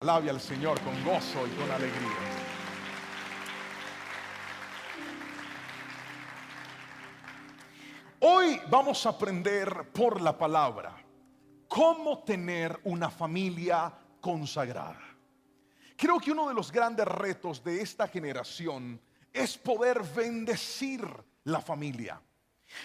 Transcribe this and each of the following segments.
Alabe al Señor con gozo y con alegría. Hoy vamos a aprender por la palabra cómo tener una familia consagrada. Creo que uno de los grandes retos de esta generación es poder bendecir la familia.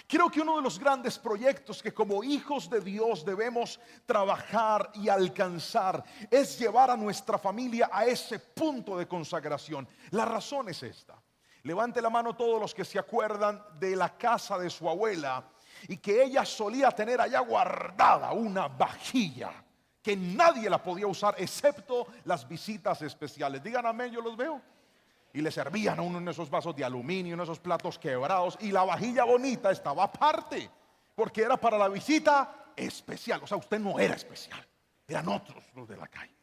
Creo que uno de los grandes proyectos que como hijos de Dios debemos trabajar y alcanzar es llevar a nuestra familia a ese punto de consagración. La razón es esta. Levante la mano todos los que se acuerdan de la casa de su abuela y que ella solía tener allá guardada una vajilla que nadie la podía usar excepto las visitas especiales. Digan amén, yo los veo. Y le servían a uno en esos vasos de aluminio, en esos platos quebrados. Y la vajilla bonita estaba aparte, porque era para la visita especial. O sea, usted no era especial, eran otros los de la calle.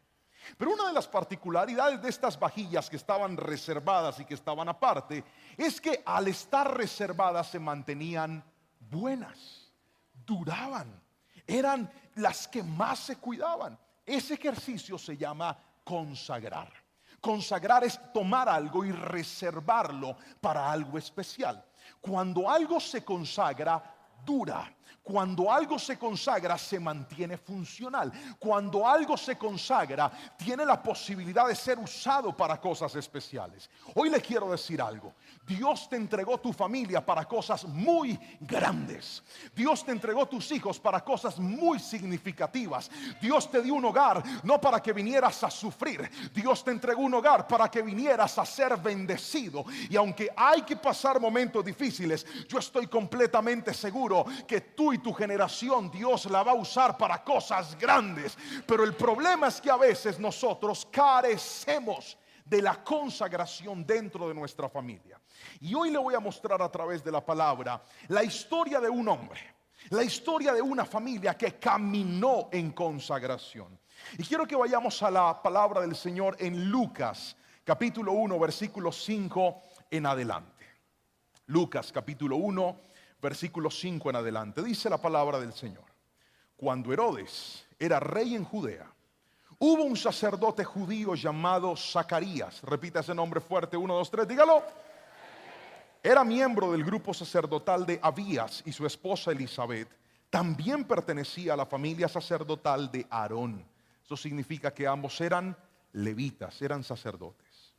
Pero una de las particularidades de estas vajillas que estaban reservadas y que estaban aparte es que al estar reservadas se mantenían buenas, duraban, eran las que más se cuidaban. Ese ejercicio se llama consagrar. Consagrar es tomar algo y reservarlo para algo especial. Cuando algo se consagra, dura. Cuando algo se consagra, se mantiene funcional. Cuando algo se consagra, tiene la posibilidad de ser usado para cosas especiales. Hoy le quiero decir algo. Dios te entregó tu familia para cosas muy grandes. Dios te entregó tus hijos para cosas muy significativas. Dios te dio un hogar no para que vinieras a sufrir. Dios te entregó un hogar para que vinieras a ser bendecido. Y aunque hay que pasar momentos difíciles, yo estoy completamente seguro que tú y tu generación Dios la va a usar para cosas grandes. Pero el problema es que a veces nosotros carecemos de la consagración dentro de nuestra familia. Y hoy le voy a mostrar a través de la palabra la historia de un hombre, la historia de una familia que caminó en consagración. Y quiero que vayamos a la palabra del Señor en Lucas capítulo 1 versículo 5 en adelante. Lucas capítulo 1 versículo 5 en adelante. Dice la palabra del Señor: cuando Herodes era rey en Judea, hubo un sacerdote judío llamado Zacarías. Repita ese nombre fuerte, 1, 2, 3, dígalo. Era miembro del grupo sacerdotal de Abías, y su esposa Elizabeth también pertenecía a la familia sacerdotal de Aarón. Eso significa que ambos eran levitas, eran sacerdotes.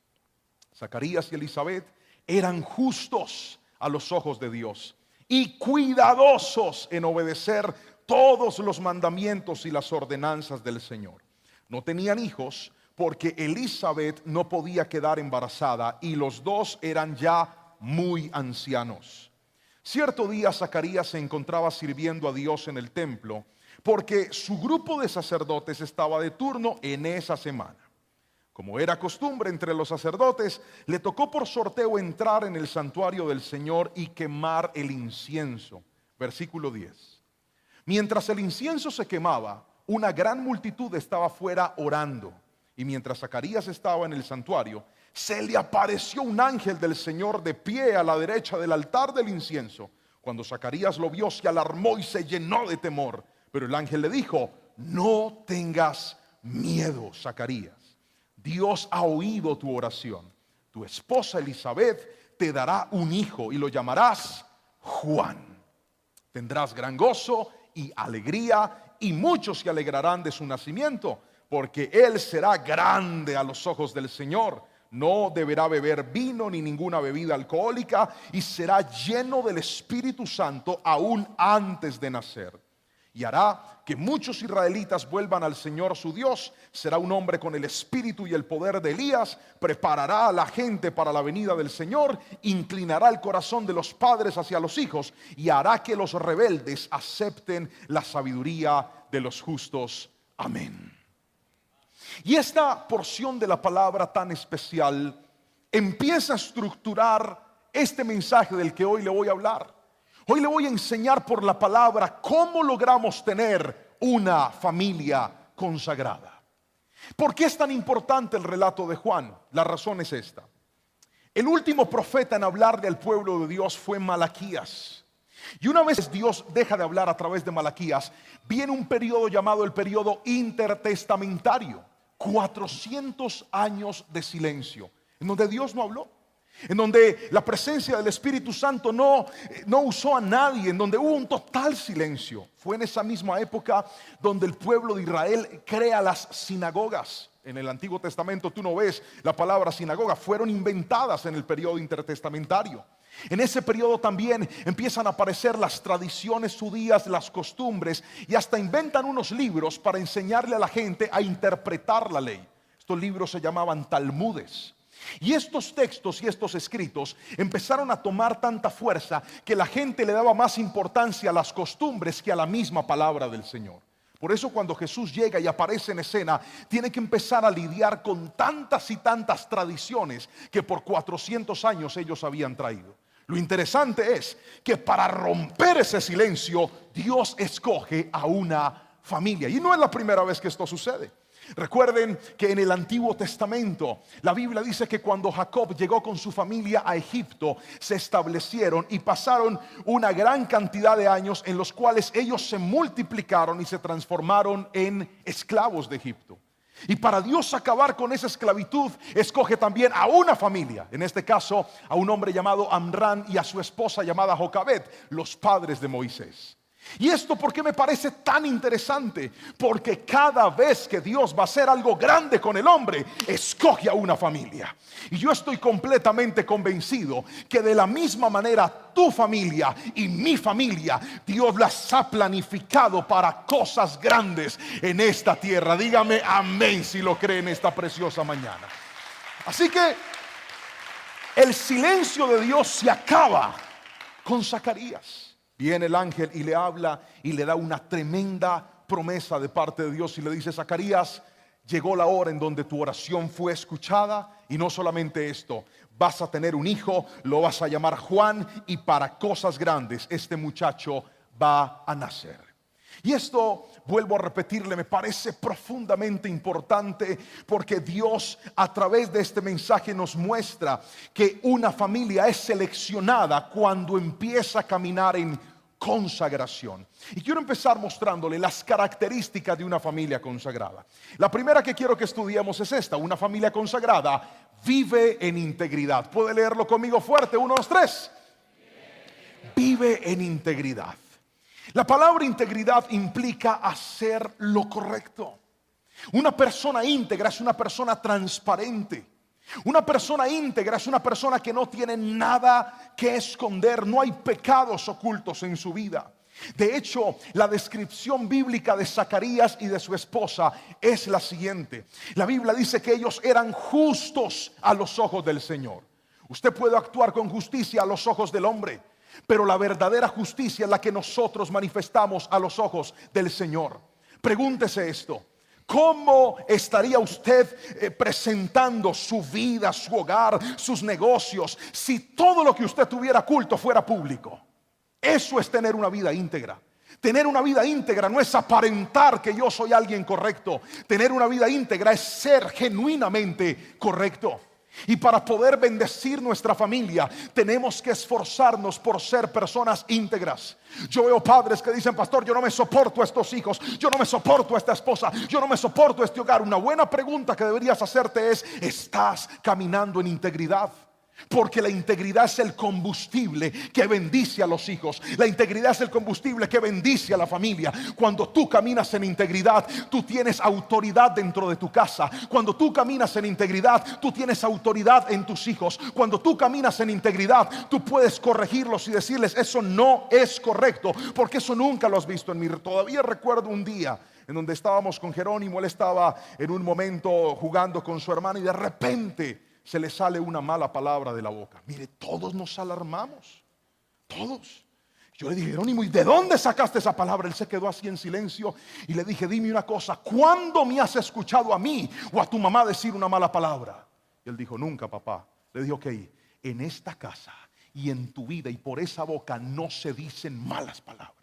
Zacarías y Elizabeth eran justos a los ojos de Dios y cuidadosos en obedecer todos los mandamientos y las ordenanzas del Señor. No tenían hijos porque Elizabeth no podía quedar embarazada y los dos eran ya muy ancianos. Cierto día Zacarías se encontraba sirviendo a Dios en el templo porque su grupo de sacerdotes estaba de turno en esa semana. Como era costumbre entre los sacerdotes, le tocó por sorteo entrar en el santuario del Señor y quemar el incienso. Versículo 10. Mientras el incienso se quemaba, una gran multitud estaba fuera orando. Y mientras Zacarías estaba en el santuario, se le apareció un ángel del Señor de pie a la derecha del altar del incienso. Cuando Zacarías lo vio, se alarmó y se llenó de temor. Pero el ángel le dijo: no tengas miedo, Zacarías. Dios ha oído tu oración. Tu esposa Elizabeth te dará un hijo y lo llamarás Juan. Tendrás gran gozo y alegría, y muchos se alegrarán de su nacimiento, porque él será grande a los ojos del Señor. No deberá beber vino ni ninguna bebida alcohólica, y será lleno del Espíritu Santo aún antes de nacer. Y hará que muchos israelitas vuelvan al Señor su Dios. Será un hombre con el espíritu y el poder de Elías. Preparará a la gente para la venida del Señor. Inclinará el corazón de los padres hacia los hijos, y hará que los rebeldes acepten la sabiduría de los justos. Amén. Y esta porción de la palabra tan especial empieza a estructurar este mensaje del que hoy le voy a hablar. Hoy le voy a enseñar por la palabra cómo logramos tener una familia consagrada. ¿Por qué es tan importante el relato de Juan? La razón es esta. El último profeta en hablarle al pueblo de Dios fue Malaquías. Y una vez Dios deja de hablar a través de Malaquías, viene un periodo llamado el periodo intertestamentario, 400 años de silencio, en donde Dios no habló, en donde la presencia del Espíritu Santo no usó a nadie, en donde hubo un total silencio. Fue en esa misma época donde el pueblo de Israel crea las sinagogas. En el Antiguo Testamento tú no ves la palabra sinagoga, fueron inventadas en el periodo intertestamentario. En ese periodo también empiezan a aparecer las tradiciones judías, las costumbres, y hasta inventan unos libros para enseñarle a la gente a interpretar la ley. Estos libros se llamaban talmudes. Y estos textos y estos escritos empezaron a tomar tanta fuerza que la gente le daba más importancia a las costumbres que a la misma palabra del Señor. Por eso cuando Jesús llega y aparece en escena, tiene que empezar a lidiar con tantas y tantas tradiciones que por 400 años ellos habían traído. Lo interesante es que para romper ese silencio, Dios escoge a una familia. Y no es la primera vez que esto sucede. Recuerden que en el Antiguo Testamento la Biblia dice que cuando Jacob llegó con su familia a Egipto, se establecieron y pasaron una gran cantidad de años en los cuales ellos se multiplicaron y se transformaron en esclavos de Egipto. Y para Dios acabar con esa esclavitud, escoge también a una familia, en este caso a un hombre llamado Amrán y a su esposa llamada Jocabed, los padres de Moisés. ¿Y esto por qué me parece tan interesante? Porque cada vez que Dios va a hacer algo grande con el hombre, escoge a una familia. Y yo estoy completamente convencido que de la misma manera tu familia y mi familia, Dios las ha planificado para cosas grandes en esta tierra. Dígame amén si lo cree en esta preciosa mañana. Así que el silencio de Dios se acaba con Zacarías. Viene el ángel y le habla y le da una tremenda promesa de parte de Dios y le dice: Zacarías, llegó la hora en donde tu oración fue escuchada, y no solamente esto, vas a tener un hijo, lo vas a llamar Juan, y para cosas grandes este muchacho va a nacer. Y esto, vuelvo a repetirle, me parece profundamente importante, porque Dios a través de este mensaje nos muestra que una familia es seleccionada cuando empieza a caminar en consagración. Y quiero empezar mostrándole las características de una familia consagrada. La primera que quiero que estudiemos es esta: una familia consagrada vive en integridad. ¿Puede leerlo conmigo fuerte? 1, 2, 3. Vive en integridad. La palabra integridad implica hacer lo correcto. Una persona íntegra es una persona transparente. Una persona íntegra es una persona que no tiene nada que esconder. No hay pecados ocultos en su vida. De hecho, la descripción bíblica de Zacarías y de su esposa es la siguiente. La Biblia dice que ellos eran justos a los ojos del Señor. Usted puede actuar con justicia a los ojos del hombre, pero la verdadera justicia es la que nosotros manifestamos a los ojos del Señor. Pregúntese esto: ¿cómo estaría usted presentando su vida, su hogar, sus negocios, si todo lo que usted tuviera oculto fuera público? Eso es tener una vida íntegra. Tener una vida íntegra no es aparentar que yo soy alguien correcto. Tener una vida íntegra es ser genuinamente correcto. Y para poder bendecir nuestra familia, tenemos que esforzarnos por ser personas íntegras. Yo veo padres que dicen: pastor, yo no me soporto a estos hijos, yo no me soporto a esta esposa, yo no me soporto a este hogar. Una buena pregunta que deberías hacerte es: ¿estás caminando en integridad? Porque la integridad es el combustible que bendice a los hijos. La integridad es el combustible que bendice a la familia. Cuando tú caminas en integridad, tú tienes autoridad dentro de tu casa. Cuando tú caminas en integridad, tú tienes autoridad en tus hijos. Cuando tú caminas en integridad, tú puedes corregirlos y decirles: eso no es correcto, porque eso nunca lo has visto en mí. Todavía recuerdo un día en donde estábamos con Jerónimo. Él estaba en un momento jugando con su hermana y de repente se le sale una mala palabra de la boca. Mire, todos nos alarmamos, todos. Yo le dije: Jerónimo, ¿y de dónde sacaste esa palabra? Él se quedó así en silencio y le dije: dime una cosa, ¿cuándo me has escuchado a mí o a tu mamá decir una mala palabra? Y él dijo: nunca, papá. Le dije: ok, en esta casa y en tu vida y por esa boca no se dicen malas palabras.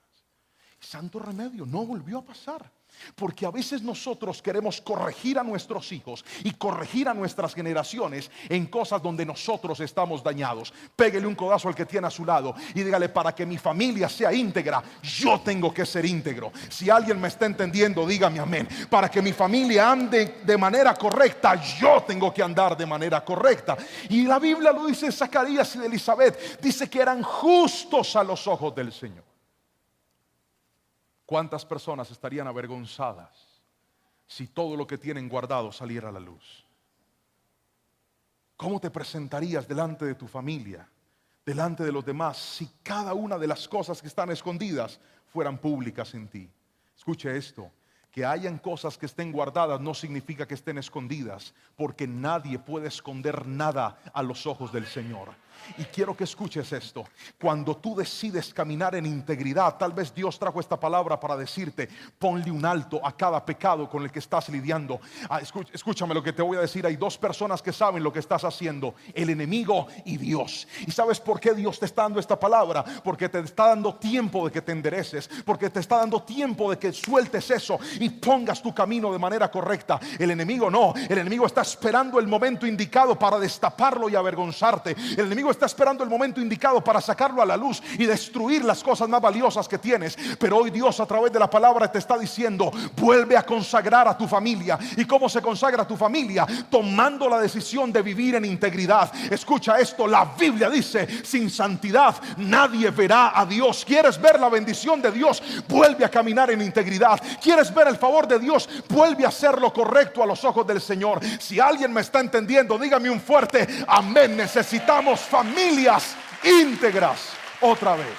Santo remedio, no volvió a pasar. Porque a veces nosotros queremos corregir a nuestros hijos y corregir a nuestras generaciones en cosas donde nosotros estamos dañados. Péguele un codazo al que tiene a su lado y dígale: para que mi familia sea íntegra, yo tengo que ser íntegro. Si alguien me está entendiendo, dígame amén. Para que mi familia ande de manera correcta, yo tengo que andar de manera correcta. Y la Biblia lo dice: Zacarías y de Elizabeth, dice que eran justos a los ojos del Señor. ¿Cuántas personas estarían avergonzadas si todo lo que tienen guardado saliera a la luz? ¿Cómo te presentarías delante de tu familia, delante de los demás, si cada una de las cosas que están escondidas fueran públicas en ti? Escuche esto: que hayan cosas que estén guardadas no significa que estén escondidas, porque nadie puede esconder nada a los ojos del Señor. Y quiero que escuches esto: cuando tú decides caminar en integridad, tal vez Dios trajo esta palabra para decirte: ponle un alto a cada pecado con el que estás lidiando. Escúchame lo que te voy a decir: hay dos personas que saben lo que estás haciendo: el enemigo y Dios. ¿Y sabes por qué Dios te está dando esta palabra? Porque te está dando tiempo de que te endereces, porque te está dando tiempo de que sueltes eso y pongas tu camino de manera correcta. El enemigo no, el enemigo está esperando el momento indicado para destaparlo y avergonzarte. El enemigo está esperando el momento indicado para sacarlo a la luz y destruir las cosas más valiosas que tienes. Pero hoy Dios, a través de la palabra, te está diciendo: vuelve a consagrar a tu familia. ¿Y cómo se consagra a tu familia? Tomando la decisión de vivir en integridad. Escucha esto: la Biblia dice: sin santidad nadie verá a Dios. ¿Quieres ver la bendición de Dios? Vuelve a caminar en integridad. ¿Quieres ver el favor de Dios? Vuelve a hacer lo correcto a los ojos del Señor. Si alguien me está entendiendo, dígame un fuerte amén. Necesitamos familias íntegras otra vez.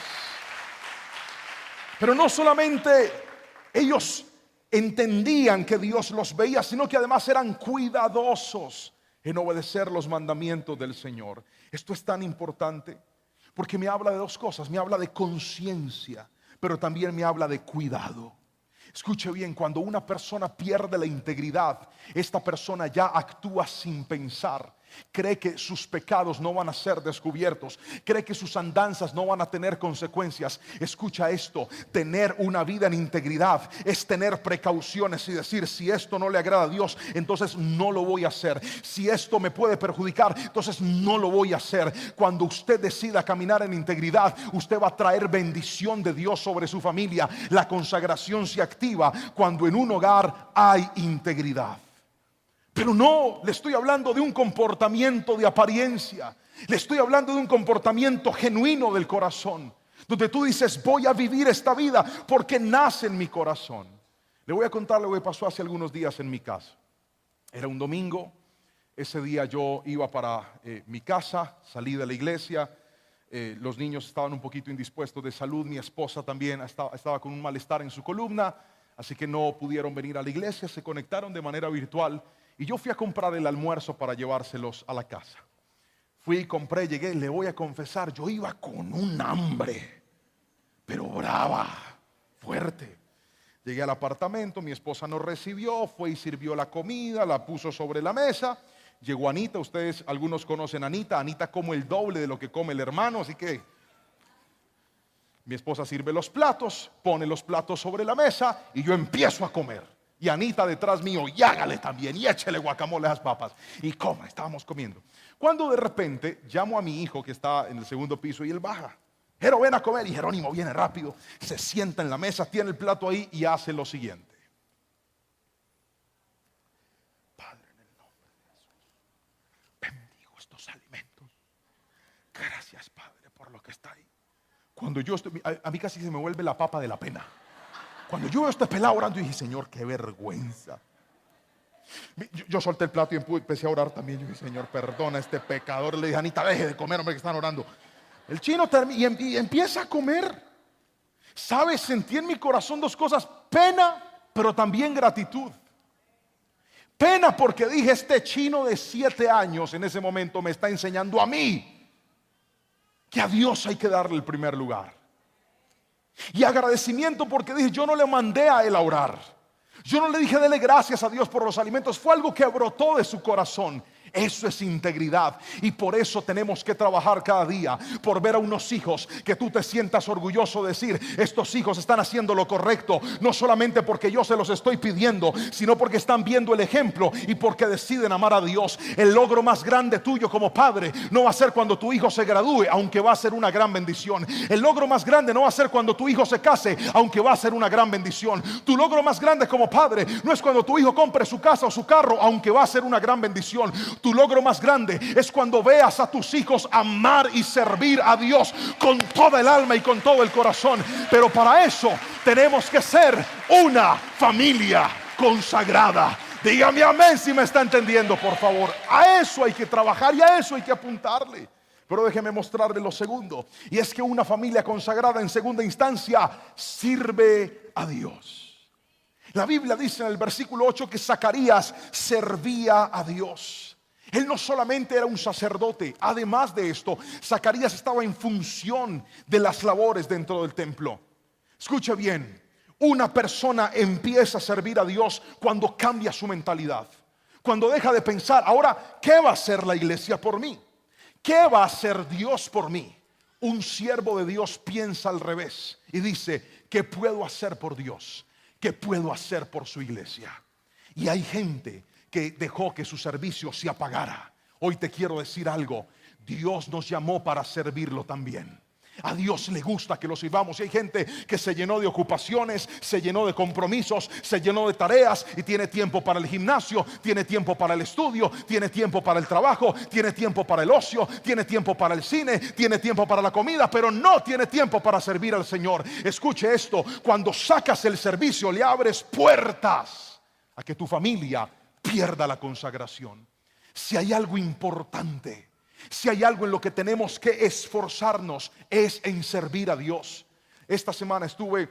Pero no solamente ellos entendían que Dios los veía, sino que además eran cuidadosos en obedecer los mandamientos del Señor. Esto es tan importante porque me habla de dos cosas: me habla de conciencia, pero también me habla de cuidado. Escuche bien: cuando una persona pierde la integridad, esta persona ya actúa sin pensar. Cree que sus pecados no van a ser descubiertos, cree que sus andanzas no van a tener consecuencias. Escucha esto: tener una vida en integridad es tener precauciones y decir: si esto no le agrada a Dios, entonces no lo voy a hacer. Si esto me puede perjudicar, entonces no lo voy a hacer. Cuando usted decida caminar en integridad, usted va a traer bendición de Dios sobre su familia. La consagración se activa cuando en un hogar hay integridad. Pero no le estoy hablando de un comportamiento de apariencia, le estoy hablando de un comportamiento genuino del corazón, donde tú dices: voy a vivir esta vida porque nace en mi corazón. Le voy a contar lo que pasó hace algunos días en mi casa. Era un domingo. Ese día yo iba para mi casa, salí de la iglesia. Los niños estaban un poquito indispuestos de salud, mi esposa también estaba con un malestar en su columna, así que no pudieron venir a la iglesia, se conectaron de manera virtual. Y yo fui a comprar el almuerzo para llevárselos a la casa. Fui, compré, llegué. Le voy a confesar, yo iba con un hambre, pero brava, fuerte. Llegué al apartamento, mi esposa nos recibió, fue y sirvió la comida, la puso sobre la mesa. Llegó Anita, ustedes algunos conocen a Anita. Anita come el doble de lo que come el hermano, así que mi esposa sirve los platos, pone los platos sobre la mesa y yo empiezo a comer. Y Anita detrás mío: y hágale también, y échele guacamole a las papas. Y coma, estábamos comiendo. Cuando de repente llamo a mi hijo que está en el segundo piso y él baja. Jero, ven a comer. Y Jerónimo viene rápido, se sienta en la mesa, tiene el plato ahí y hace lo siguiente: Padre, en el nombre de Jesús, bendigo estos alimentos. Gracias, Padre, por lo que está ahí. Cuando yo estoy, a mí casi se me vuelve la papa de la pena. Cuando yo veo a este pelado orando, dije: Señor, qué vergüenza. Yo solté el plato y empecé a orar también. Yo dije: Señor, perdona a este pecador. Le dije: Anita, deje de comer, hombre, que están orando. El chino y empieza a comer. ¿Sabes? Sentí en mi corazón dos cosas: pena, pero también gratitud. Pena porque dije: este chino de 7 años en ese momento me está enseñando a mí que a Dios hay que darle el primer lugar. Y agradecimiento porque dije: yo no le mandé a él a orar, yo no le dije: dele gracias a Dios por los alimentos. Fue algo que brotó de su corazón. Eso es integridad. Y por eso tenemos que trabajar cada día por ver a unos hijos que tú te sientas orgulloso de decir: estos hijos están haciendo lo correcto, no solamente porque yo se los estoy pidiendo, sino porque están viendo el ejemplo y porque deciden amar a Dios. El logro más grande tuyo como padre no va a ser cuando tu hijo se gradúe, aunque va a ser una gran bendición. El logro más grande no va a ser cuando tu hijo se case, aunque va a ser una gran bendición. Tu logro más grande como padre no es cuando tu hijo compre su casa o su carro, aunque va a ser una gran bendición. Tu logro más grande es cuando veas a tus hijos amar y servir a Dios con toda el alma y con todo el corazón. Pero para eso tenemos que ser una familia consagrada. Dígame amén si me está entendiendo, por favor. A eso hay que trabajar y a eso hay que apuntarle. Pero déjeme mostrarle lo segundo, y es que una familia consagrada en segunda instancia sirve a Dios. La Biblia dice en el versículo 8 que Zacarías servía a Dios. Él no solamente era un sacerdote, además de esto, Zacarías estaba en función de las labores dentro del templo. Escuche bien, una persona empieza a servir a Dios cuando cambia su mentalidad, cuando deja de pensar: ahora, ¿qué va a hacer la iglesia por mí? ¿Qué va a hacer Dios por mí? Un siervo de Dios piensa al revés y dice: ¿qué puedo hacer por Dios? ¿Qué puedo hacer por su iglesia? Y hay gente que dejó que su servicio se apagara. Hoy te quiero decir algo: Dios nos llamó para servirlo también. A Dios le gusta que lo sirvamos. Y hay gente que se llenó de ocupaciones, se llenó de compromisos, se llenó de tareas y tiene tiempo para el gimnasio, tiene tiempo para el estudio, tiene tiempo para el trabajo, tiene tiempo para el ocio, tiene tiempo para el cine, tiene tiempo para la comida, pero no tiene tiempo para servir al Señor. Escuche esto: cuando sacas el servicio, le abres puertas a que tu familia pierda la consagración. Si hay algo importante, si hay algo en lo que tenemos que esforzarnos, es en servir a Dios. Esta semana estuve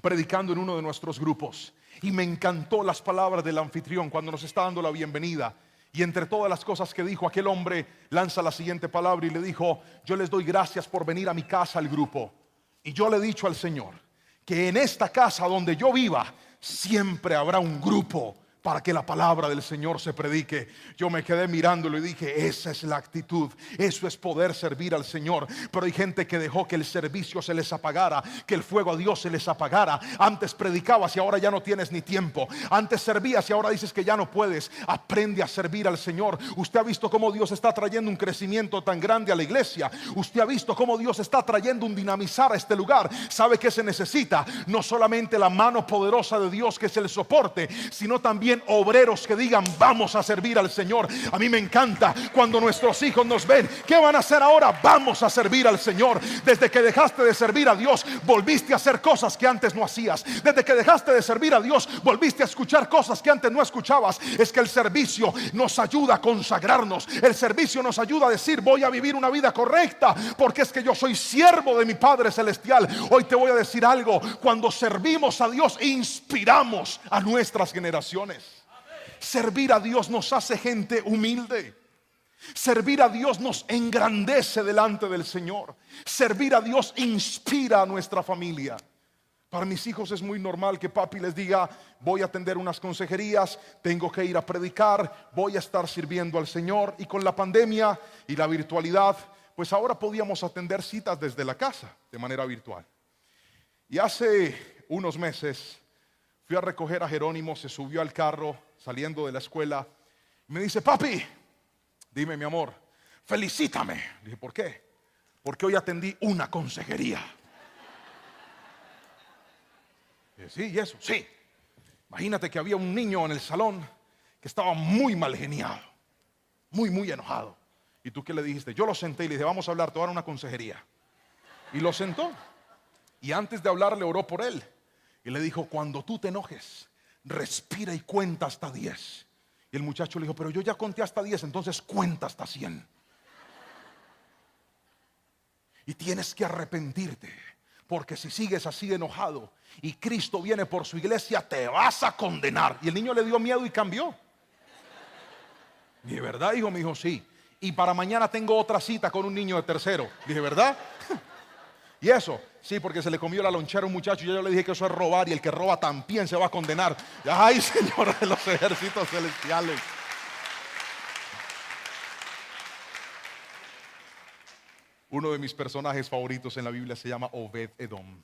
predicando en uno de nuestros grupos y me encantó las palabras del anfitrión cuando nos está dando la bienvenida. Y entre todas las cosas que dijo, aquel hombre lanza la siguiente palabra y le dijo: yo les doy gracias por venir a mi casa al grupo. Y yo le he dicho al Señor que en esta casa donde yo viva siempre habrá un grupo para que la palabra del Señor se predique. Yo me quedé mirándolo y dije: esa es la actitud, eso es poder servir al Señor. Pero hay gente que dejó que el servicio se les apagara, que el fuego a Dios se les apagara. Antes predicabas y ahora ya no tienes ni tiempo. Antes servías y ahora dices que ya no puedes. Aprende a servir al Señor. Usted ha visto cómo Dios está trayendo un crecimiento tan grande a la iglesia. Usted ha visto cómo Dios está trayendo un dinamizar a este lugar. ¿Sabe qué se necesita? No solamente la mano poderosa de Dios, que es el soporte, sino también obreros que digan: vamos a servir al Señor. A mí me encanta cuando nuestros hijos nos ven. ¿Qué van a hacer ahora? Vamos a servir al Señor. Desde que dejaste de servir a Dios, volviste a hacer cosas que antes no hacías. Desde que dejaste de servir a Dios, volviste a escuchar cosas que antes no escuchabas. Es que el servicio nos ayuda a consagrarnos. El servicio nos ayuda a decir: voy a vivir una vida correcta, porque es que yo soy siervo de mi Padre Celestial. Hoy te voy a decir algo: cuando servimos a Dios, inspiramos a nuestras generaciones. Servir a Dios nos hace gente humilde. Servir a Dios nos engrandece delante del Señor. Servir a Dios inspira a nuestra familia. Para mis hijos es muy normal que papi les diga: voy a atender unas consejerías, tengo que ir a predicar, voy a estar sirviendo al Señor. Y con la pandemia y la virtualidad, pues ahora podíamos atender citas desde la casa de manera virtual. Y hace unos meses fui a recoger a Jerónimo, se subió al carro saliendo de la escuela y me dice: papi, dime mi amor, felicítame. Le dije: ¿por qué? Porque hoy atendí una consejería. Y dije: sí, ¿y eso? Sí. Imagínate que había un niño en el salón que estaba muy mal geniado, muy enojado. ¿Y tú qué le dijiste? Yo lo senté y le dije: vamos a hablar, te voy a dar una consejería. Y lo sentó. Y antes de hablar le oró por él. Y le dijo: cuando tú te enojes, respira y cuenta hasta 10. Y el muchacho le dijo: pero yo ya conté hasta 10, entonces cuenta hasta 100. Y tienes que arrepentirte, porque si sigues así enojado y Cristo viene por su iglesia, te vas a condenar. Y el niño le dio miedo y cambió. Dije: ¿verdad, hijo? Me dijo: sí. Y para mañana tengo otra cita con un niño de tercero. Dije: ¿verdad? ¿Y eso? Sí, porque se le comió la lonchera a un muchacho y yo le dije que eso es robar, y el que roba también se va a condenar. Ay, Señor de los ejércitos celestiales. Uno de mis personajes favoritos en la Biblia se llama Obed-Edom.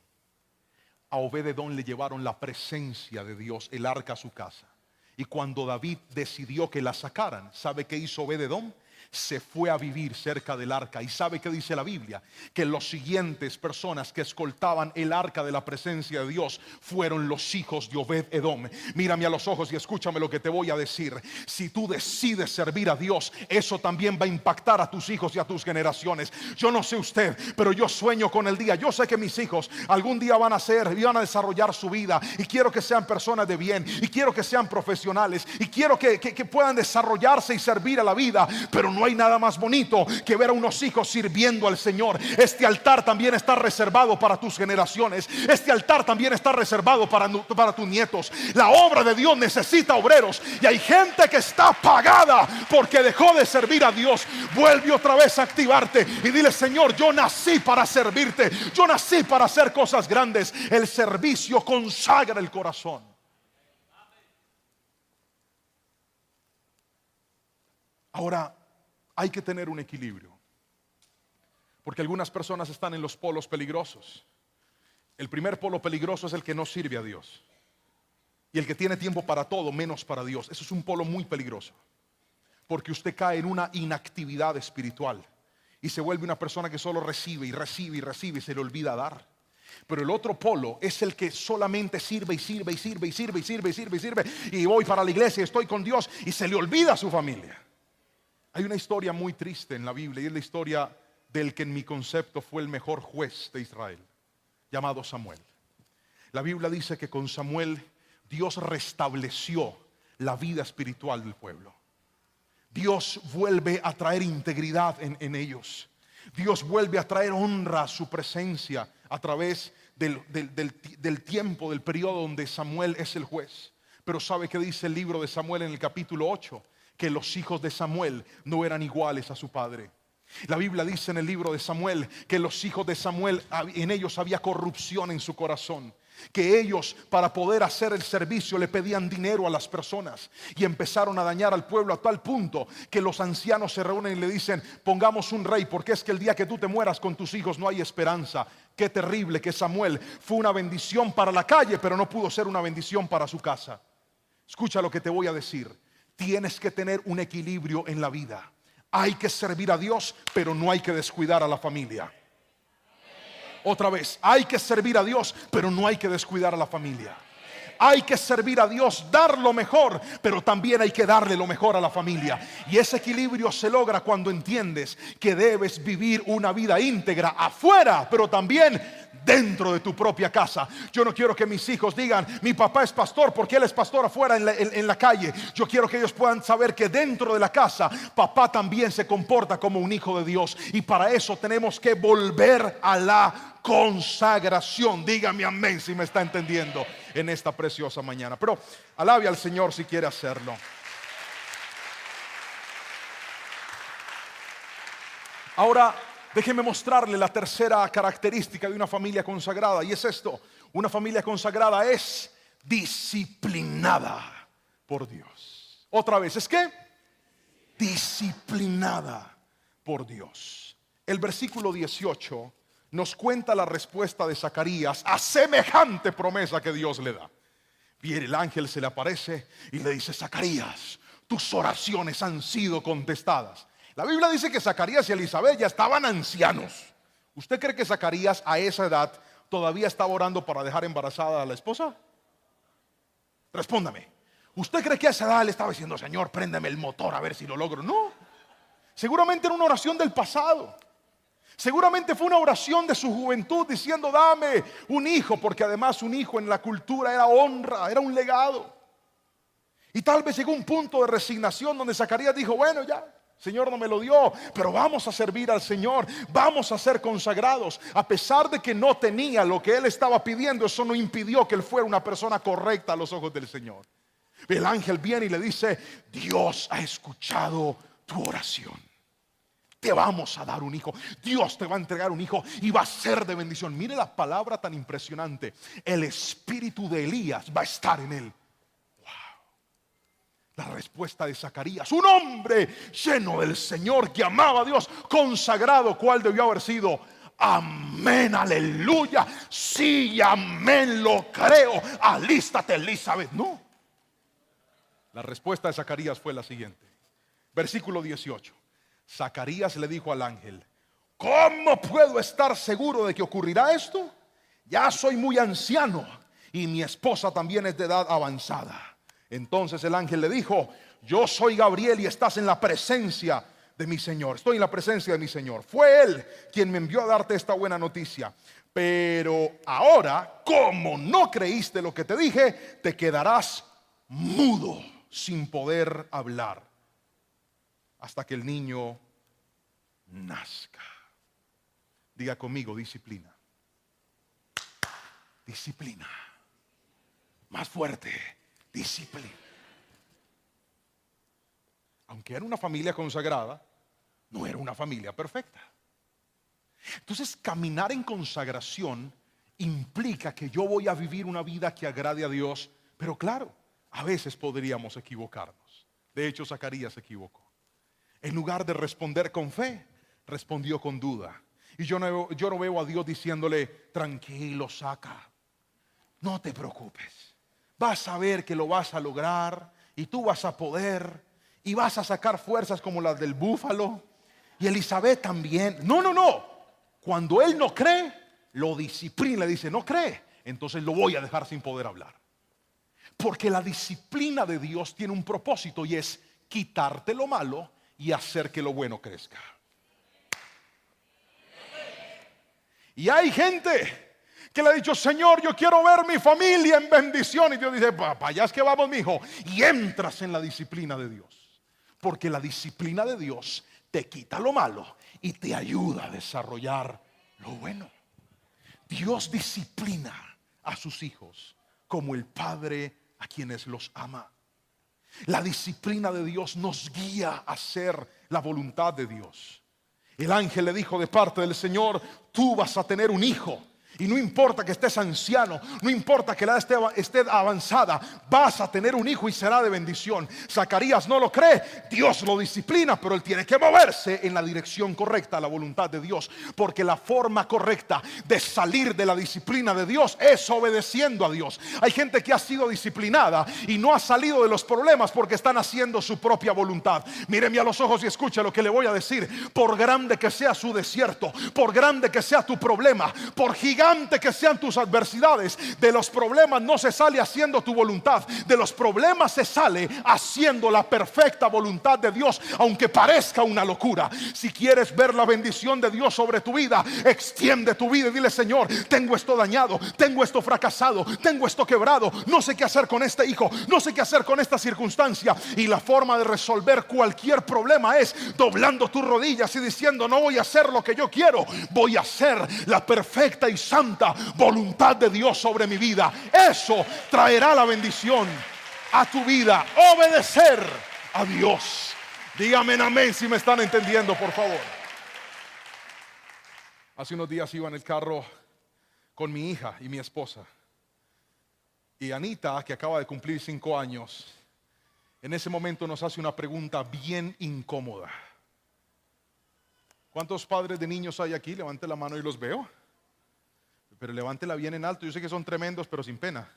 A Obed-Edom le llevaron la presencia de Dios, el arca, a su casa. Y cuando David decidió que la sacaran, ¿sabe qué hizo Obed-Edom? Se fue a vivir cerca del arca. ¿Y sabe qué dice la Biblia? Que los siguientes personas que escoltaban el arca de la presencia de Dios fueron los hijos de Obed-Edom. Mírame a los ojos y escúchame lo que te voy a decir. Si tú decides servir a Dios, eso también va a impactar a tus hijos y a tus generaciones. Yo no sé usted, pero yo sueño con el día. Yo sé que mis hijos algún día van a desarrollar su vida, y quiero que sean personas de bien, y quiero que sean profesionales, y quiero que puedan desarrollarse y servir a la vida. Pero no hay nada más bonito que ver a unos hijos sirviendo al Señor. Este altar también está reservado para tus generaciones. Este altar también está reservado para tus nietos. La obra de Dios necesita obreros, y hay gente que está apagada porque dejó de servir a Dios. Vuelve otra vez a activarte y dile: Señor, yo nací para servirte, yo nací para hacer cosas grandes. El servicio consagra el corazón. Ahora, hay que tener un equilibrio, porque algunas personas están en los polos peligrosos. El primer polo peligroso es el que no sirve a Dios, y el que tiene tiempo para todo menos para Dios. Eso es un polo muy peligroso, porque usted cae en una inactividad espiritual y se vuelve una persona que solo recibe y recibe y recibe, y se le olvida dar. Pero el otro polo es el que solamente sirve y sirve y sirve y sirve y sirve y sirve y sirve, y voy para la iglesia, estoy con Dios, y se le olvida a su familia. Hay una historia muy triste en la Biblia, y es la historia del que en mi concepto fue el mejor juez de Israel, llamado Samuel. La Biblia dice que con Samuel Dios restableció la vida espiritual del pueblo. Dios vuelve a traer integridad en ellos. Dios vuelve a traer honra a su presencia a través del tiempo, del periodo donde Samuel es el juez. Pero ¿sabe qué dice el libro de Samuel en el capítulo 8? Que los hijos de Samuel no eran iguales a su padre. La Biblia dice en el libro de Samuel que los hijos de Samuel, en ellos había corrupción en su corazón, que ellos, para poder hacer el servicio, le pedían dinero a las personas, y empezaron a dañar al pueblo a tal punto que los ancianos se reúnen y le dicen: pongamos un rey, porque es que el día que tú te mueras con tus hijos no hay esperanza. Qué terrible que Samuel fue una bendición para la calle, pero no pudo ser una bendición para su casa. Escucha lo que te voy a decir. Tienes que tener un equilibrio en la vida. Hay que servir a Dios, pero no hay que descuidar a la familia. Otra vez, hay que servir a Dios, pero no hay que descuidar a la familia. Hay que servir a Dios, dar lo mejor, pero también hay que darle lo mejor a la familia. Y ese equilibrio se logra cuando entiendes que debes vivir una vida íntegra afuera, pero también dentro de tu propia casa. Yo no quiero que mis hijos digan: mi papá es pastor porque él es pastor afuera en la calle. Yo quiero que ellos puedan saber que dentro de la casa papá también se comporta como un hijo de Dios. Y para eso tenemos que volver a la consagración. Dígame amén si me está entendiendo en esta preciosa mañana. Pero alabe al Señor si quiere hacerlo. Ahora déjeme mostrarle la tercera característica de una familia consagrada, y es esto: una familia consagrada es disciplinada por Dios. Otra vez, ¿es qué? Disciplinada por Dios. El versículo 18 nos cuenta la respuesta de Zacarías a semejante promesa que Dios le da. Viene el ángel, se le aparece y le dice: Zacarías, tus oraciones han sido contestadas. La Biblia dice que Zacarías y Elizabeth ya estaban ancianos. ¿Usted cree que Zacarías a esa edad todavía estaba orando para dejar embarazada a la esposa? Respóndame. ¿Usted cree que a esa edad le estaba diciendo: Señor, préndeme el motor a ver si lo logro? No. Seguramente era una oración del pasado. Seguramente fue una oración de su juventud diciendo: dame un hijo, porque además un hijo en la cultura era honra, era un legado. Y tal vez llegó un punto de resignación donde Zacarías dijo: bueno, ya, Señor no me lo dio, pero vamos a servir al Señor, vamos a ser consagrados. A pesar de que no tenía lo que él estaba pidiendo, eso no impidió que él fuera una persona correcta a los ojos del Señor. El ángel viene y le dice: Dios ha escuchado tu oración. Te vamos a dar un hijo. Dios te va a entregar un hijo y va a ser de bendición. Mire la palabra tan impresionante: el espíritu de Elías va a estar en él. La respuesta de Zacarías, un hombre lleno del Señor que amaba a Dios, consagrado, ¿cuál debió haber sido? Amén, aleluya, sí, amén, lo creo, alístate, Elizabeth. No, la respuesta de Zacarías fue la siguiente. Versículo 18. Zacarías le dijo al ángel: ¿cómo puedo estar seguro de que ocurrirá esto? Ya soy muy anciano y mi esposa también es de edad avanzada. Entonces el ángel le dijo: yo soy Gabriel y estás en la presencia de mi Señor. Estoy en la presencia de mi Señor. Fue Él quien me envió a darte esta buena noticia. Pero ahora, como no creíste lo que te dije, te quedarás mudo, sin poder hablar, hasta que el niño nazca. Diga conmigo: disciplina. Disciplina. Más fuerte. Disciplina. Aunque era una familia consagrada, no era una familia perfecta. Entonces, caminar en consagración implica que yo voy a vivir una vida que agrade a Dios. Pero claro, a veces podríamos equivocarnos. De hecho, Zacarías se equivocó. En lugar de responder con fe, respondió con duda. Y yo no veo a Dios diciéndole: tranquilo, Zaca, no te preocupes, vas a ver que lo vas a lograr y tú vas a poder y vas a sacar fuerzas como las del búfalo, y Elizabeth también. No, no, no. Cuando él no cree, lo disciplina, le dice: no cree, entonces lo voy a dejar sin poder hablar. Porque la disciplina de Dios tiene un propósito, y es quitarte lo malo y hacer que lo bueno crezca. Y hay gente que le ha dicho: Señor, yo quiero ver mi familia en bendición. Y Dios dice: para allá es que vamos, mi hijo. Y entras en la disciplina de Dios. Porque la disciplina de Dios te quita lo malo y te ayuda a desarrollar lo bueno. Dios disciplina a sus hijos como el Padre a quienes los ama. La disciplina de Dios nos guía a hacer la voluntad de Dios. El ángel le dijo de parte del Señor: tú vas a tener un hijo. Y no importa que estés anciano, no importa que la edad esté avanzada, vas a tener un hijo y será de bendición. Zacarías no lo cree, Dios lo disciplina, pero él tiene que moverse en la dirección correcta, a la voluntad de Dios. Porque la forma correcta de salir de la disciplina de Dios es obedeciendo a Dios. Hay gente que ha sido disciplinada y no ha salido de los problemas porque están haciendo su propia voluntad. Míreme a los ojos y escucha lo que le voy a decir. Por grande que sea su desierto, por grande que sea tu problema, por gigante que sean tus adversidades, de los problemas no se sale haciendo tu voluntad. De los problemas se sale haciendo la perfecta voluntad de Dios, aunque parezca una locura. Si quieres ver la bendición de Dios sobre tu vida, extiende tu vida y dile: Señor, tengo esto dañado, tengo esto fracasado, tengo esto quebrado, no sé qué hacer con este hijo, no sé qué hacer con esta circunstancia. Y la forma de resolver cualquier problema es doblando tus rodillas y diciendo: no voy a hacer lo que yo quiero, voy a hacer la perfecta y santa voluntad de Dios sobre mi vida. Eso traerá la bendición a tu vida. Obedecer a Dios. Dígame amén si me están entendiendo, por favor. Hace unos días iba en el carro con mi hija y mi esposa, y Anita, que acaba de cumplir 5 años, en ese momento nos hace una pregunta bien incómoda. ¿Cuántos padres de niños hay aquí? Levante la mano y los veo. Pero levántela bien en alto. Yo sé que son tremendos, pero sin pena.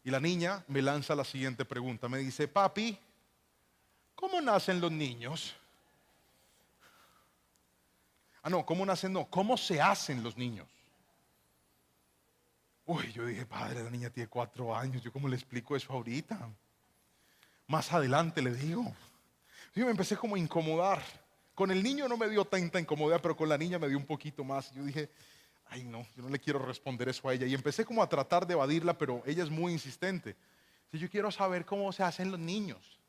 Y la niña me lanza la siguiente pregunta. Me dice: papi, ¿cómo nacen los niños? No, ¿cómo nacen? No, ¿cómo se hacen los niños? Uy, yo dije: padre, la niña tiene 4 años. ¿Yo cómo le explico eso ahorita? Más adelante le digo. Yo me empecé como a incomodar. Con el niño no me dio tanta incomodidad, pero con la niña me dio un poquito más. Yo dije: ay no, yo no le quiero responder eso a ella. Y empecé como a tratar de evadirla, pero ella es muy insistente. Entonces, yo quiero saber cómo se hacen los niños.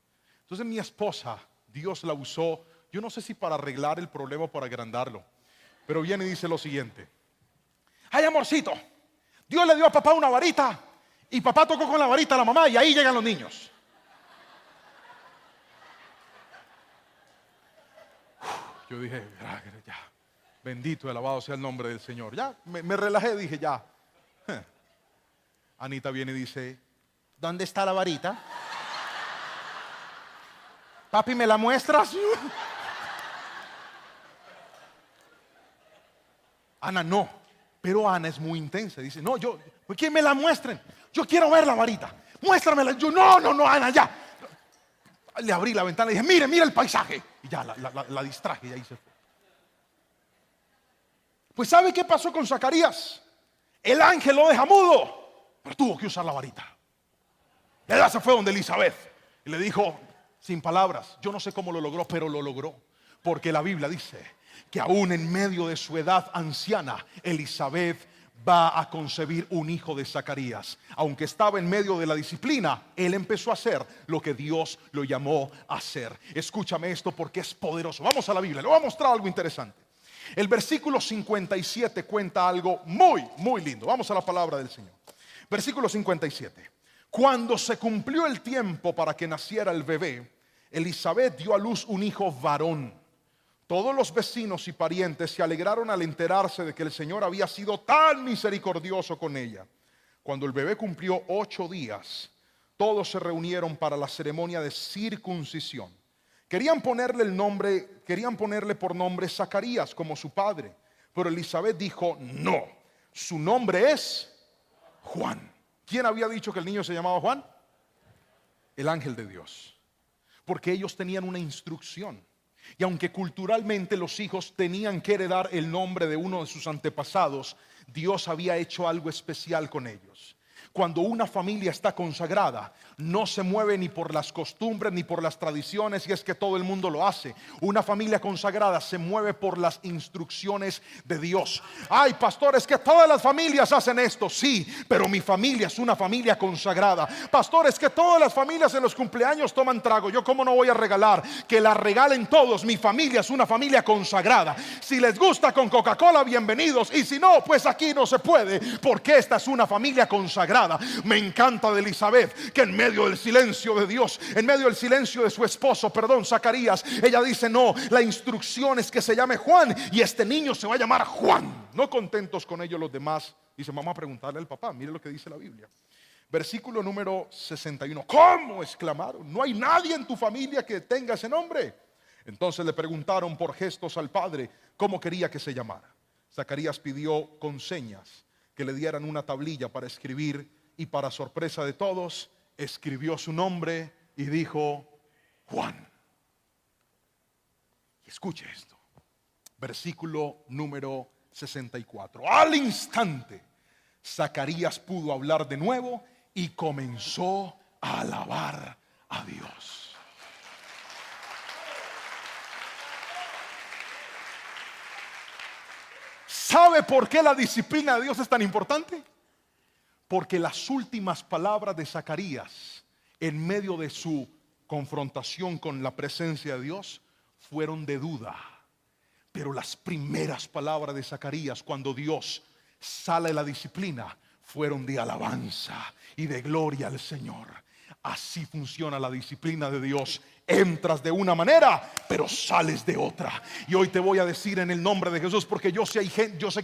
Entonces mi esposa, Dios la usó, yo no sé si para arreglar el problema o para agrandarlo, pero viene y dice lo siguiente: ay, amorcito, Dios le dio a papá una varita y papá tocó con la varita a la mamá y ahí llegan los niños. Yo dije: ya, bendito y alabado sea el nombre del Señor. Ya, me relajé, dije: ya. Anita viene y dice: ¿Dónde está la varita? Papi, ¿me la muestras? Ana no, pero Ana es muy intensa. Dice, no, que me la muestren. Yo quiero ver la varita. Muéstramela. Yo, no, Ana, ya. Le abrí la ventana y dije, mire el paisaje. Y ya la distraje y ahí se fue. Pues ¿sabe qué pasó con Zacarías? El ángel lo deja mudo, pero tuvo que usar la varita. Y ella se fue donde Elizabeth y le dijo, sin palabras, yo no sé cómo lo logró, pero lo logró. Porque la Biblia dice que aún en medio de su edad anciana, Elizabeth va a concebir un hijo de Zacarías. Aunque estaba en medio de la disciplina, él empezó a hacer lo que Dios lo llamó a hacer. Escúchame esto porque es poderoso. Vamos a la Biblia, le voy a mostrar algo interesante. El versículo 57 cuenta algo muy, muy lindo. Vamos a la palabra del Señor. Versículo 57. Cuando se cumplió el tiempo para que naciera el bebé, Elizabeth dio a luz un hijo varón. Todos los vecinos y parientes se alegraron al enterarse de que el Señor había sido tan misericordioso con ella. Cuando el bebé cumplió 8 días, todos se reunieron para la ceremonia de circuncisión. Querían ponerle por nombre Zacarías como su padre, pero Elizabeth dijo, no, su nombre es Juan. ¿Quién había dicho que el niño se llamaba Juan? El ángel de Dios. Porque ellos tenían una instrucción. Y aunque culturalmente los hijos tenían que heredar el nombre de uno de sus antepasados, Dios había hecho algo especial con ellos. Cuando una familia está consagrada, no se mueve ni por las costumbres ni por las tradiciones, y es que todo el mundo lo hace. Una familia consagrada se mueve por las instrucciones de Dios. Ay, pastores, que todas las familias hacen esto. Sí, pero mi familia es una familia consagrada. Pastores, que todas las familias en los cumpleaños toman trago. Yo cómo no voy a regalar, que la regalen todos. Mi familia es una familia consagrada. Si les gusta con Coca-Cola, bienvenidos, y si no, pues aquí no se puede, porque esta es una familia consagrada. Me encanta de Elizabeth, que en medio del silencio de Dios, en medio del silencio de su esposo, Zacarías, ella dice, no, la instrucción es que se llame Juan, y este niño se va a llamar Juan. No contentos con ello los demás, dicen, vamos a preguntarle al papá. Mire lo que dice la Biblia. Versículo número 61. ¿Cómo? Exclamaron, no hay nadie en tu familia que tenga ese nombre. Entonces le preguntaron por gestos al padre cómo quería que se llamara. Zacarías pidió con señas que le dieran una tablilla para escribir, y para sorpresa de todos, escribió su nombre y dijo, Juan. Escuche esto. Versículo número 64. Al instante, Zacarías pudo hablar de nuevo y comenzó a alabar a Dios. ¿Sabe por qué la disciplina de Dios es tan importante? Porque las últimas palabras de Zacarías, en medio de su confrontación con la presencia de Dios, fueron de duda. Pero las primeras palabras de Zacarías, cuando Dios sale de la disciplina, fueron de alabanza y de gloria al Señor. Así funciona la disciplina de Dios. Entras de una manera, pero sales de otra. Y hoy te voy a decir en el nombre de Jesús, porque yo sé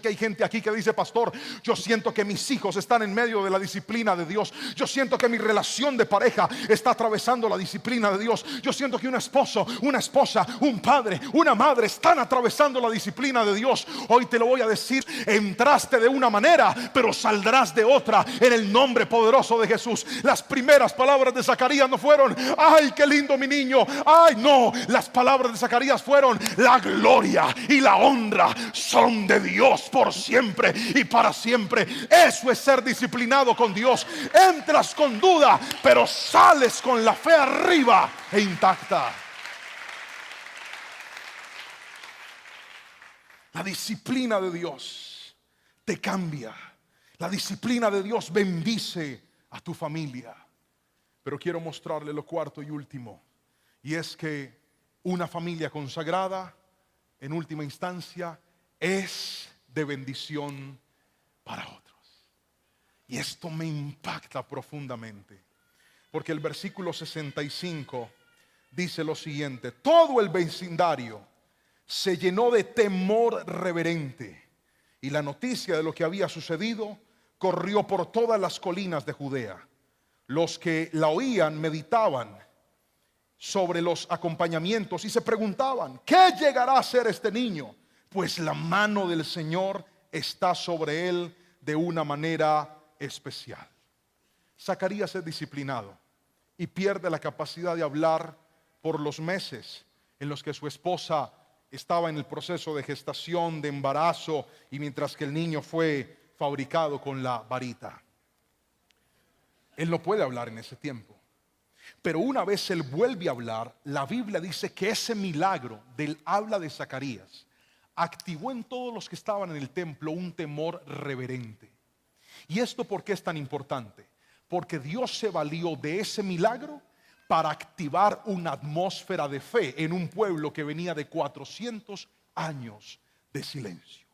que hay gente aquí que dice, pastor, yo siento que mis hijos están en medio de la disciplina de Dios. Yo siento que mi relación de pareja está atravesando la disciplina de Dios. Yo siento que un esposo, una esposa, un padre, una madre están atravesando la disciplina de Dios. Hoy te lo voy a decir, entraste de una manera, pero saldrás de otra, en el nombre poderoso de Jesús. Las primeras palabras de Zacarías no fueron, ay, qué lindo mi niño. Ay, no, las palabras de Zacarías fueron, la gloria y la honra son de Dios por siempre y para siempre. Eso es ser disciplinado con Dios. Entras con duda, pero sales con la fe arriba e intacta. La disciplina de Dios te cambia. La disciplina de Dios bendice a tu familia. Pero quiero mostrarle lo cuarto y último. Y es que una familia consagrada, en última instancia, es de bendición para otros. Y esto me impacta profundamente, porque el versículo 65 dice lo siguiente: todo el vecindario se llenó de temor reverente, y la noticia de lo que había sucedido corrió por todas las colinas de Judea. Los que la oían meditaban sobre los acompañamientos y se preguntaban: ¿qué llegará a ser este niño? Pues la mano del Señor está sobre él de una manera especial. Zacarías es disciplinado y pierde la capacidad de hablar por los meses en los que su esposa estaba en el proceso de gestación, de embarazo, y mientras que el niño fue fabricado con la varita. Él no puede hablar en ese tiempo. Pero una vez él vuelve a hablar, la Biblia dice que ese milagro del habla de Zacarías activó en todos los que estaban en el templo un temor reverente. ¿Y esto por qué es tan importante? Porque Dios se valió de ese milagro para activar una atmósfera de fe en un pueblo que venía de 400 años de silencio.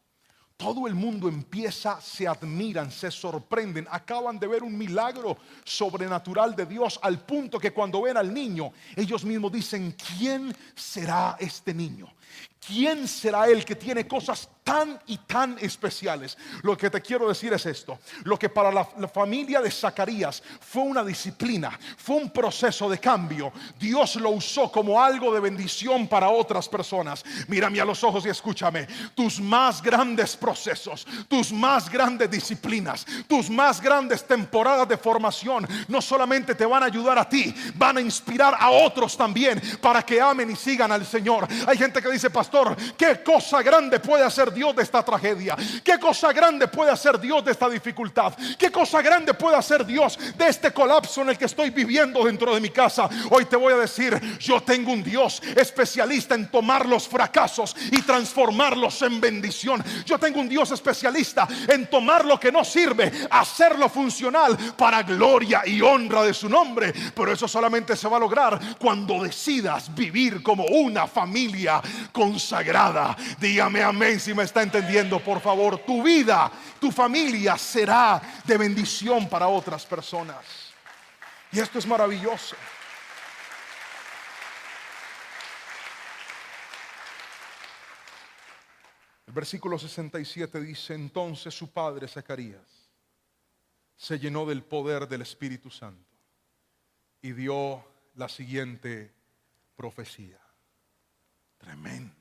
Todo el mundo empieza, se admiran, se sorprenden, acaban de ver un milagro sobrenatural de Dios, al punto que cuando ven al niño, ellos mismos dicen: ¿quién será este niño? ¿Quién será él que tiene cosas tan y tan especiales? Lo que te quiero decir es esto: lo que para la familia de Zacarías fue una disciplina, fue un proceso de cambio, Dios lo usó como algo de bendición para otras personas. Mírame a los ojos y escúchame. Tus más grandes procesos, tus más grandes disciplinas, tus más grandes temporadas de formación no solamente te van a ayudar a ti, van a inspirar a otros también para que amen y sigan al Señor. Hay gente que dice: pastor, ¿qué cosa grande puede hacer Dios de esta tragedia? ¿Qué cosa grande puede hacer Dios de esta dificultad? ¿Qué cosa grande puede hacer Dios de este colapso en el que estoy viviendo dentro de mi casa? Hoy te voy a decir: yo tengo un Dios especialista en tomar los fracasos y transformarlos en bendición. Yo tengo un Dios especialista en tomar lo que no sirve, hacerlo funcional para gloria y honra de su nombre. Pero eso solamente se va a lograr cuando decidas vivir como una familia consagrada. Dígame amén si me está entendiendo, por favor. Tu vida, tu familia será de bendición para otras personas. Y esto es maravilloso. El versículo 67 dice: entonces su padre Zacarías se llenó del poder del Espíritu Santo y dio la siguiente profecía. Tremendo.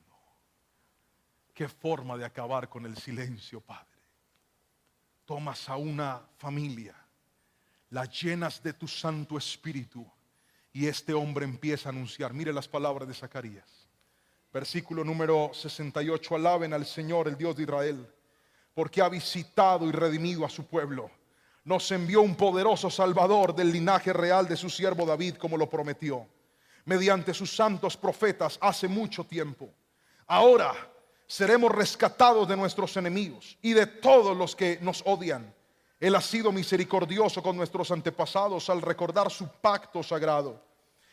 Qué forma de acabar con el silencio, Padre. Tomas a una familia, la llenas de tu Santo Espíritu, y este hombre empieza a anunciar. Mire las palabras de Zacarías. Versículo número 68. Alaben al Señor, el Dios de Israel, porque ha visitado y redimido a su pueblo. Nos envió un poderoso Salvador del linaje real de su siervo David, como lo prometió mediante sus santos profetas hace mucho tiempo. Ahora seremos rescatados de nuestros enemigos y de todos los que nos odian. Él ha sido misericordioso con nuestros antepasados al recordar su pacto sagrado,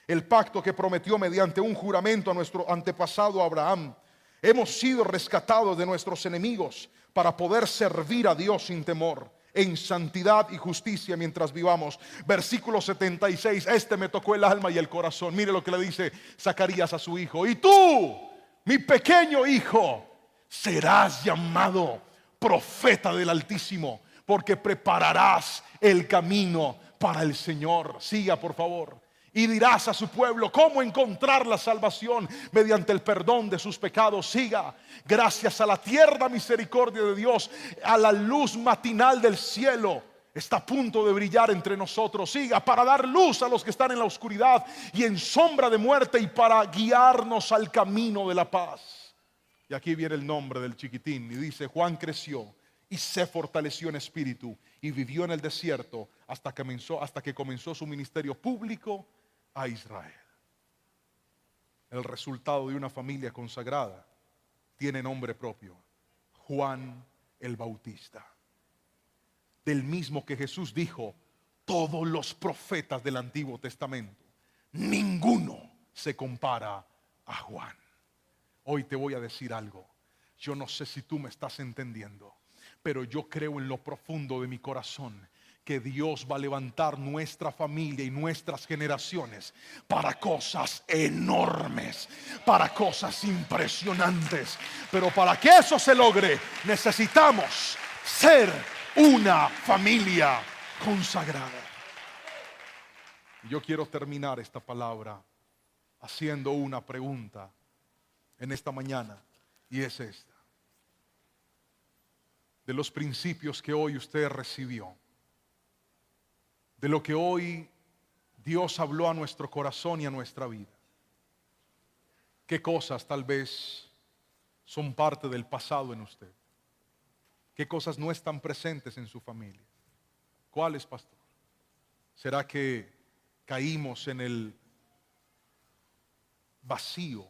el pacto que prometió mediante un juramento a nuestro antepasado Abraham. Hemos sido rescatados de nuestros enemigos para poder servir a Dios sin temor, en santidad y justicia mientras vivamos. Versículo 76. Este me tocó el alma y el corazón. Mire lo que le dice Zacarías a su hijo: y tú, mi pequeño hijo, serás llamado profeta del Altísimo, porque prepararás el camino para el Señor. Siga, por favor. Y dirás a su pueblo cómo encontrar la salvación mediante el perdón de sus pecados. Siga. Gracias a la tierna misericordia de Dios, a la luz matinal del cielo está a punto de brillar entre nosotros. Siga, para dar luz a los que están en la oscuridad y en sombra de muerte, y para guiarnos al camino de la paz. Y aquí viene el nombre del chiquitín y dice: Juan creció y se fortaleció en espíritu y vivió en el desierto hasta que comenzó su ministerio público a Israel. El resultado de una familia consagrada tiene nombre propio: Juan el Bautista. Del mismo que Jesús dijo: todos los profetas del Antiguo Testamento, ninguno se compara a Juan. Hoy te voy a decir algo. Yo no sé si tú me estás entendiendo, pero yo creo en lo profundo de mi corazón que Dios va a levantar nuestra familia y nuestras generaciones para cosas enormes, para cosas impresionantes. Pero para que eso se logre, necesitamos ser una familia consagrada. Y yo quiero terminar esta palabra haciendo una pregunta en esta mañana, y es esta: de los principios que hoy usted recibió, de lo que hoy Dios habló a nuestro corazón y a nuestra vida, ¿qué cosas tal vez son parte del pasado en usted? ¿Qué cosas no están presentes en su familia? ¿Cuáles, pastor? ¿Será que caímos en el vacío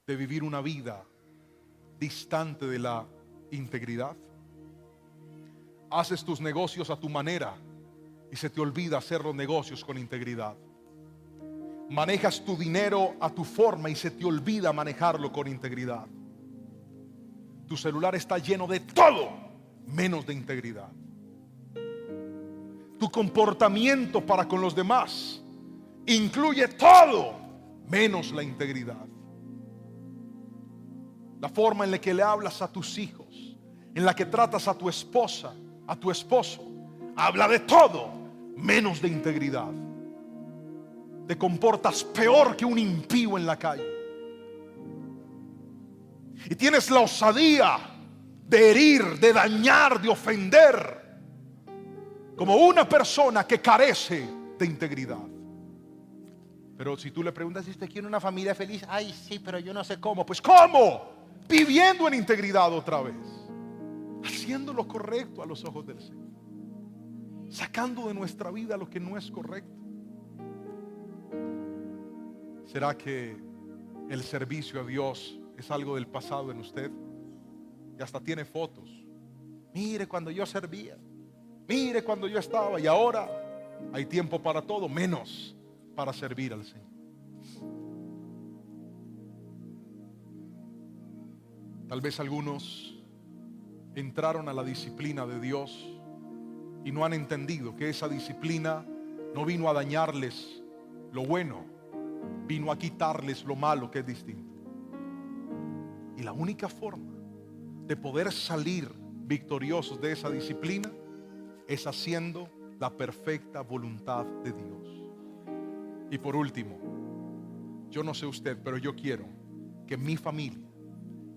de vivir una vida distante de la integridad? Haces tus negocios a tu manera y se te olvida hacer los negocios con integridad. Manejas tu dinero a tu forma y se te olvida manejarlo con integridad. Tu celular está lleno de todo menos de integridad. Tu comportamiento para con los demás incluye todo menos la integridad. La forma en la que le hablas a tus hijos, en la que tratas a tu esposa, a tu esposo, habla de todo menos de integridad. Te comportas peor que un impío en la calle. Y tienes la osadía de herir, de dañar, de ofender, como una persona que carece de integridad. Pero si tú le preguntas si usted quiere una familia feliz, ay sí, pero yo no sé cómo. Pues ¿cómo? Viviendo en integridad otra vez, haciendo lo correcto a los ojos del Señor, sacando de nuestra vida lo que no es correcto. ¿Será que el servicio a Dios es algo del pasado en usted? Y hasta tiene fotos. Mire cuando yo servía, mire cuando yo estaba, y ahora hay tiempo para todo menos para servir al Señor. Tal vez algunos entraron a la disciplina de Dios y no han entendido que esa disciplina no vino a dañarles lo bueno, vino a quitarles lo malo, que es distinto. Y la única forma de poder salir victoriosos de esa disciplina es haciendo la perfecta voluntad de Dios. Y por último, yo no sé usted, pero yo quiero que mi familia,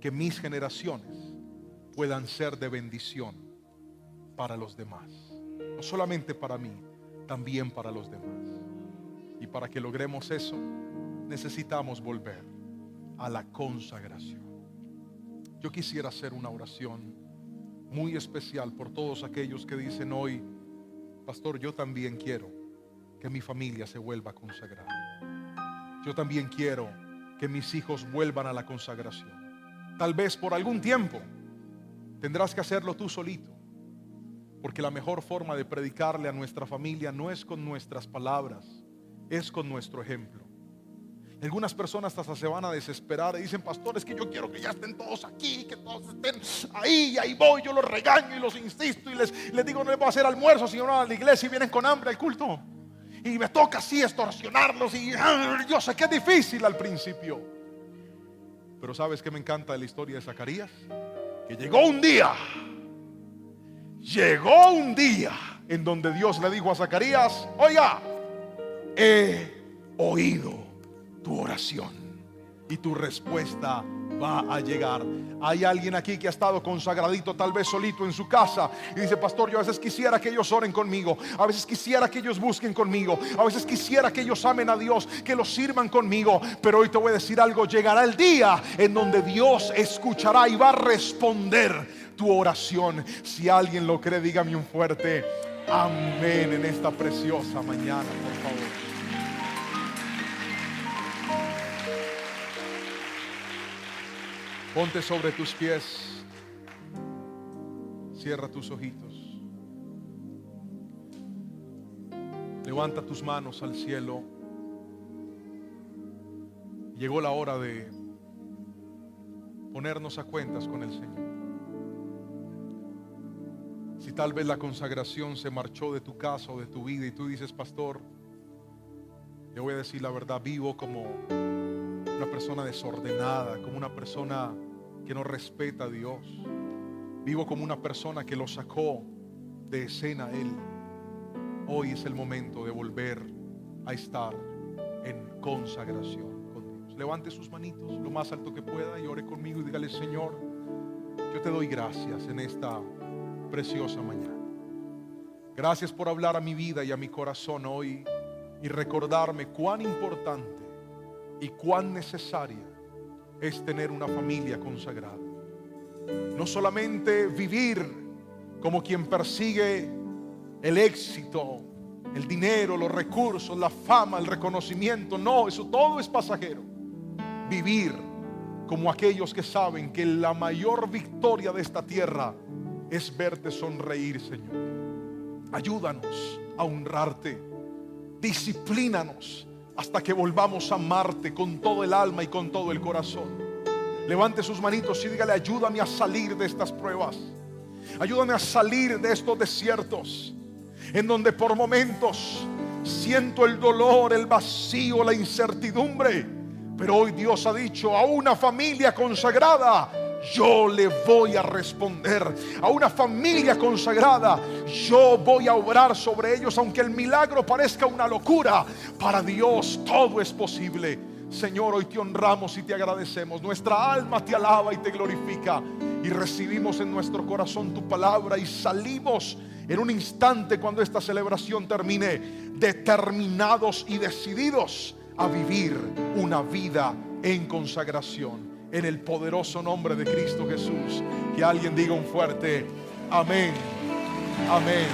que mis generaciones puedan ser de bendición para los demás. No solamente para mí, también para los demás. Y para que logremos eso, necesitamos volver a la consagración. Yo quisiera hacer una oración muy especial por todos aquellos que dicen hoy: pastor, yo también quiero que mi familia se vuelva a consagrar. Yo también quiero que mis hijos vuelvan a la consagración. Tal vez por algún tiempo tendrás que hacerlo tú solito, porque la mejor forma de predicarle a nuestra familia no es con nuestras palabras, es con nuestro ejemplo. Algunas personas hasta se van a desesperar y dicen: pastor, es que yo quiero que ya estén todos aquí, que todos estén ahí. Y ahí voy, yo los regaño y los insisto y les digo: no les voy a hacer almuerzo si no van a la iglesia y vienen con hambre al culto. Y me toca así extorsionarlos, y yo sé que es difícil al principio. Pero ¿sabes qué me encanta de la historia de Zacarías? Que llegó un día en donde Dios le dijo a Zacarías: oiga, he oído tu oración y tu respuesta va a llegar. Hay alguien aquí que ha estado consagradito, tal vez solito en su casa, y dice: pastor, yo a veces quisiera que ellos oren conmigo, a veces quisiera que ellos busquen conmigo, a veces quisiera que ellos amen a Dios, que los sirvan conmigo. Pero hoy te voy a decir algo: llegará el día en donde Dios escuchará y va a responder tu oración. Si alguien lo cree, dígame un fuerte amén en esta preciosa mañana, por favor. Ponte sobre tus pies, cierra tus ojitos, levanta tus manos al cielo. Llegó la hora de ponernos a cuentas con el Señor. Si tal vez la consagración se marchó de tu casa o de tu vida y tú dices: pastor, le voy a decir la verdad, vivo como una persona desordenada, como una persona que no respeta a Dios, vivo como una persona que lo sacó de escena a Él. Hoy es el momento de volver a estar en consagración con Dios. Levante sus manitos lo más alto que pueda y ore conmigo y dígale: Señor, yo te doy gracias en esta preciosa mañana. Gracias por hablar a mi vida y a mi corazón hoy y recordarme cuán importante y cuán necesaria es tener una familia consagrada. No solamente vivir como quien persigue el éxito, el dinero, los recursos, la fama, el reconocimiento. No, eso todo es pasajero. Vivir como aquellos que saben que la mayor victoria de esta tierra es verte sonreír, Señor. Ayúdanos a honrarte. Disciplínanos hasta que volvamos a amarte con todo el alma y con todo el corazón. Levante sus manitos y dígale: ayúdame a salir de estas pruebas. Ayúdame a salir de estos desiertos en donde por momentos siento el dolor, el vacío, la incertidumbre. Pero hoy Dios ha dicho: a una familia consagrada yo le voy a responder. A una familia consagrada yo voy a obrar sobre ellos. Aunque el milagro parezca una locura, para Dios todo es posible. Señor, hoy te honramos y te agradecemos. Nuestra alma te alaba y te glorifica, y recibimos en nuestro corazón tu palabra y salimos en un instante, cuando esta celebración termine, determinados y decididos a vivir una vida en consagración, en el poderoso nombre de Cristo Jesús. Que alguien diga un fuerte amén. Amén.